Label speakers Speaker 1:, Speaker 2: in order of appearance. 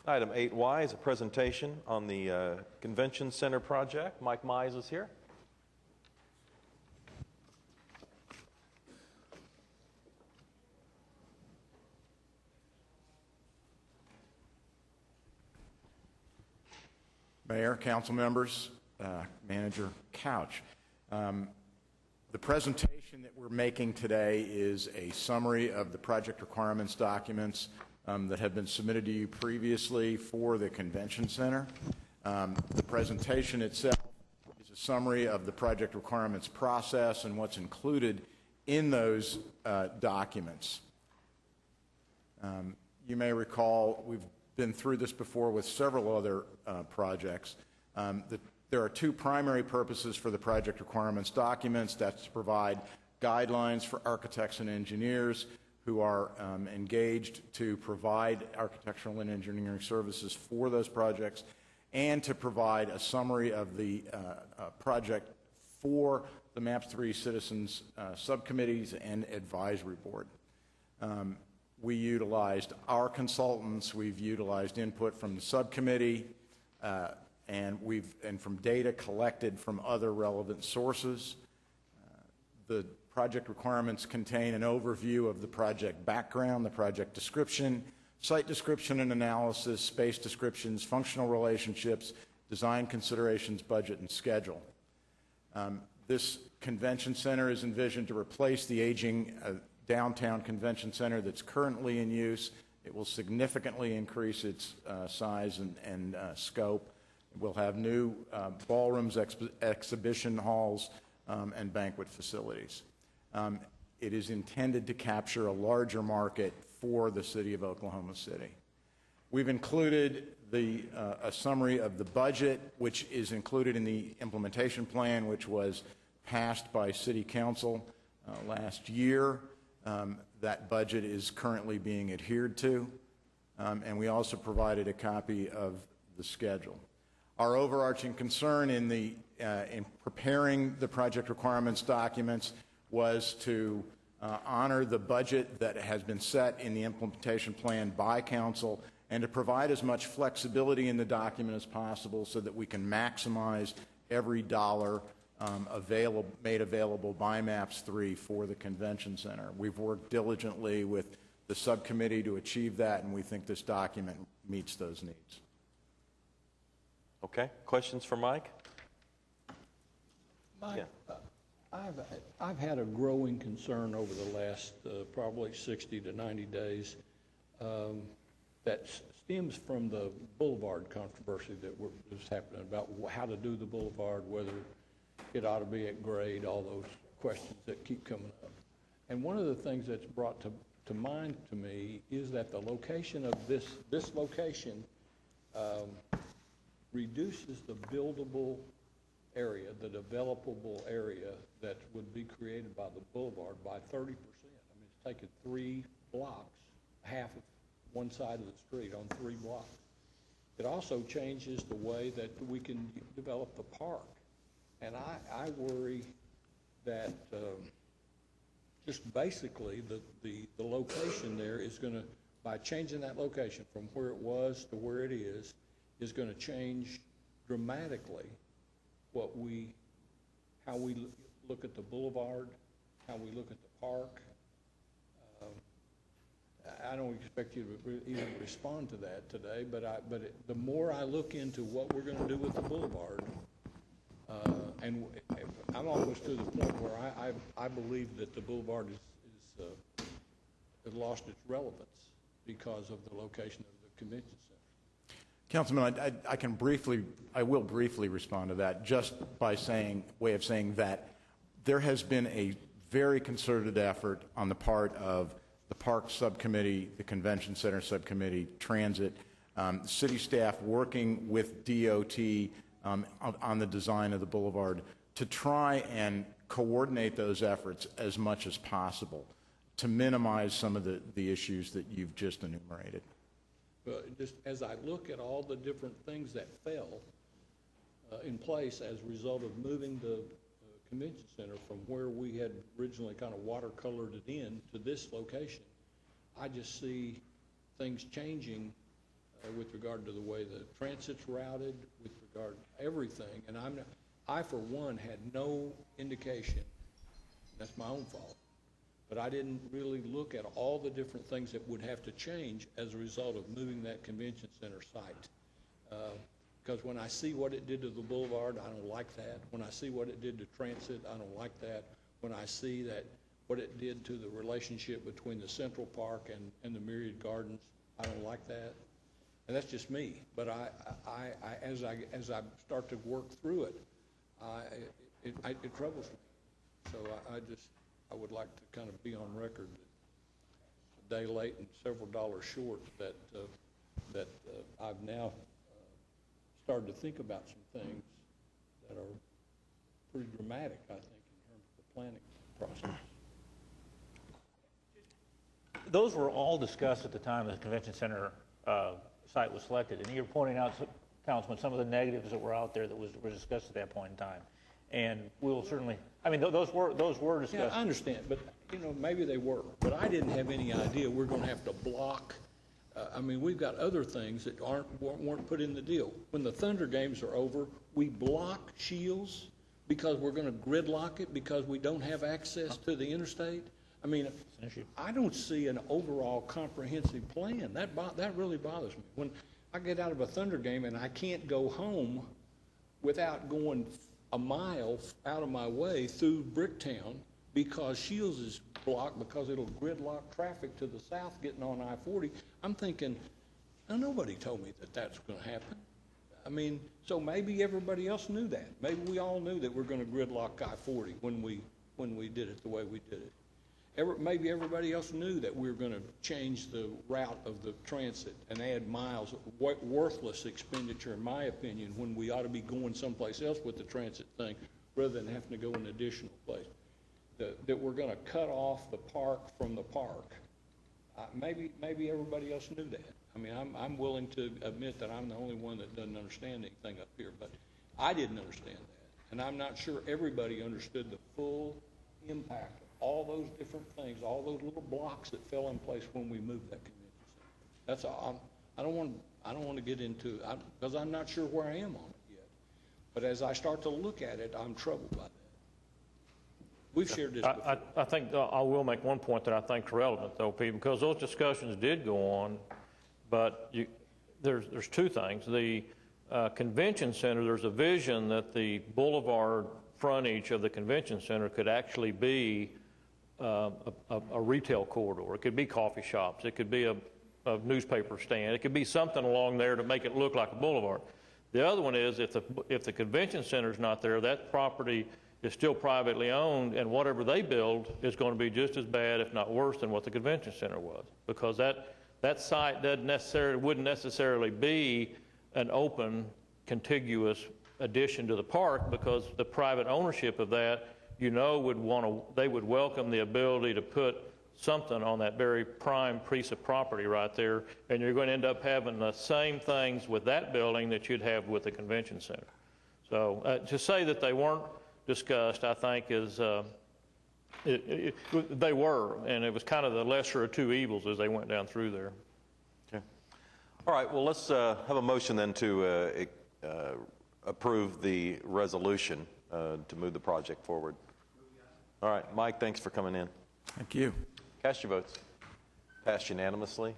Speaker 1: Item 8Y is a presentation on the Convention Center project. Mike Mize is here.
Speaker 2: Mayor, council members, Manager Couch. The presentation that we're making today is a summary of the project requirements documents that have been submitted to you previously for the Convention Center. The presentation itself is a summary of the project requirements process and what's included in those documents. You may recall we've been through this before with several other projects. There are two primary purposes for the project requirements documents. That's to provide guidelines for architects and engineers who are engaged to provide architectural and engineering services for those projects, and to provide a summary of the project for the MAPS 3 citizens subcommittees and advisory board. We utilized our consultants, we've utilized input from the subcommittee, and from data collected from other relevant sources. The project requirements contain an overview of the project background, the project description, site description and analysis, space descriptions, functional relationships, design considerations, budget, and schedule. This convention center is envisioned to replace the aging downtown convention center that's currently in use. It will significantly increase its size and scope. We'll have new ballrooms, exhibition halls, and banquet facilities. It is intended to capture a larger market for the city of Oklahoma City. We've included a summary of the budget, which is included in the implementation plan, which was passed by City Council last year. That budget is currently being adhered to, and we also provided a copy of the schedule. Our overarching concern in preparing the project requirements documents was to honor the budget that has been set in the implementation plan by Council, and to provide as much flexibility in the document as possible so that we can maximize every dollar made available by MAPS 3 for the Convention Center. We've worked diligently with the subcommittee to achieve that, and we think this document meets those needs.
Speaker 1: Okay, questions for Mike?
Speaker 3: Mike, yeah. I've had a growing concern over the last probably 60 to 90 days that stems from the boulevard controversy that is happening about how to do the boulevard, whether it ought to be at grade, all those questions that keep coming up. And one of the things that's brought to mind to me is that the location of this location reduces the buildable area, the developable area that would be created by the boulevard by 30%. I mean, it's taken 3 blocks, half of one side of the street on 3 blocks. It also changes the way that we can develop the park. And I worry that just basically the location there is going to, by changing that location from where it was to where it is going to change dramatically how we look at the boulevard, how we look at the park. I don't expect you to even respond to that today, but the more I look into what we're going to do with the boulevard, and I'm almost to the point where I believe that the boulevard has lost its relevance because of the location of the convention center.
Speaker 2: Councilman, I will briefly respond to that just by way of saying that there has been a very concerted effort on the part of the Park Subcommittee, the Convention Center Subcommittee, Transit, city staff working with DOT on the design of the boulevard to try and coordinate those efforts as much as possible to minimize some of the issues that you've just enumerated.
Speaker 3: But just as I look at all the different things that fell in place as a result of moving the convention center from where we had originally kind of watercolored it in to this location, I just see things changing with regard to the way the transit's routed, with regard to everything. And I, for one, had no indication, that's my own fault, but I didn't really look at all the different things that would have to change as a result of moving that convention center site. Because when I see what it did to the boulevard, I don't like that. When I see what it did to transit, I don't like that. When I see that what it did to the relationship between the Central Park and the Myriad Gardens, I don't like that. And that's just me. But as I start to work through it, it troubles me. So I would like to kind of be on record that a day late and several dollars short that I've now started to think about some things that are pretty dramatic, I think, in terms of the planning process.
Speaker 4: Those were all discussed at the time the convention center site was selected, and you're pointing out, Councilman, some of the negatives that were out there that were discussed at that point in time. And we'll certainly, I mean, those were discussed.
Speaker 3: Yeah, I understand, but, maybe they were. But I didn't have any idea we're going to have to block. I mean, we've got other things that weren't put in the deal. When the Thunder games are over, we block Shields because we're going to gridlock it because we don't have access to the interstate. I mean, I don't see an overall comprehensive plan. That really bothers me. When I get out of a Thunder game and I can't go home without going a mile out of my way through Bricktown because Shields is blocked because it'll gridlock traffic to the south getting on I-40, I'm thinking, now, nobody told me that that's going to happen. I mean, so maybe everybody else knew that. Maybe we all knew that we're going to gridlock I-40 when we did it the way we did it. Maybe everybody else knew that we were going to change the route of the transit and add miles, worthless expenditure, in my opinion, when we ought to be going someplace else with the transit thing rather than having to go an additional place. That we're going to cut off the park from the park. Maybe everybody else knew that. I mean, I'm willing to admit that I'm the only one that doesn't understand anything up here, but I didn't understand that. And I'm not sure everybody understood the full impact of all those different things, all those little blocks that fell in place when we moved that convention center. That's all. I don't want to get into it because I'm not sure where I am on it yet. But as I start to look at it, I'm troubled by that. We've shared this before.
Speaker 5: I think I will make one point that I think is relevant, though, Pete, because those discussions did go on, but there's two things. The convention center, there's a vision that the boulevard frontage of the convention center could actually be a retail corridor. It could be coffee shops. It could be a newspaper stand. It could be something along there to make it look like a boulevard. The other one is if the convention center is not there, that property is still privately owned, and whatever they build is going to be just as bad, if not worse, than what the convention center was, because that site wouldn't necessarily be an open, contiguous addition to the park, because the private ownership of that, they would welcome the ability to put something on that very prime piece of property right there, and you're going to end up having the same things with that building that you'd have with the convention center. So to say that they weren't discussed, I think, is they were, and it was kind of the lesser of two evils as they went down through there.
Speaker 1: Okay. All right, well, let's have a motion then to approve the resolution to move the project forward. All right, Mike, thanks for coming in.
Speaker 2: Thank you.
Speaker 1: Cast your votes. Passed unanimously.